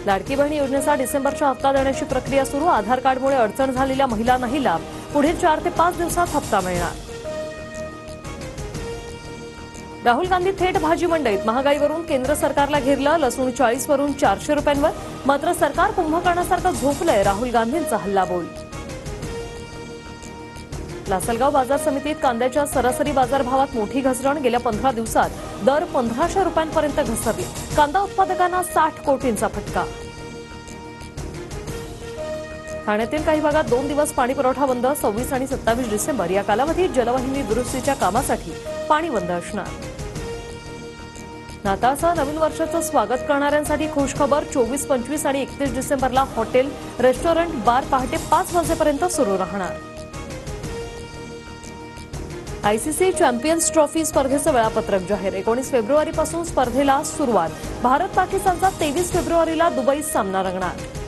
लाडकी बहीण योजनेचा डिसेंबरचा हप्ता देण्याची प्रक्रिया सुरू. आधार कार्डमुळे अडचण झालेल्या महिलांनाही लाभ. पुढील 4 ते 5 दिवसात हप्ता मिळणार. राहुल गांधी थेट भाजी मंडईत. महागाईवरून केंद्र सरकारला घेरलं. लसूण 40 वरून 400 रुपयांवर. मात्र सरकार कुंभकर्णासारखं झोपलंय. राहुल गांधींचा हल्लाबोल. लासलगाव बाजार समितीत कांद्याच्या सरासरी बाजारभावात मोठी घसरण. गेल्या 15 दिवसात दर 1500 रुपयांपर्यंत घसरले. कांदा उत्पादकांना 60 कोटींचा फटका. ठाण्यातील काही भागात 2 दिवस पाणी पुरवठा बंद. 26 आणि 27 डिसेंबर या कालावधीत जलवाहिनी दुरुस्तीच्या कामासाठी पाणी बंद असणार. नाताळसह नवीन वर्षाचं स्वागत करणाऱ्यांसाठी खुशखबर. 24, 25 आणि 31 डिसेंबरला हॉटेल, रेस्टॉरंट, बार पहाटे 5 वाजेपर्यंत सुरू राहणार. आयसीसी चॅम्पियन्स ट्रॉफी स्पर्धेचं वेळापत्रक जाहीर. 19 फेब्रुवारीपासून स्पर्धेला सुरुवात. भारत पाकिस्तानचा 23 फेब्रुवारीला दुबईत सामना रंगणार.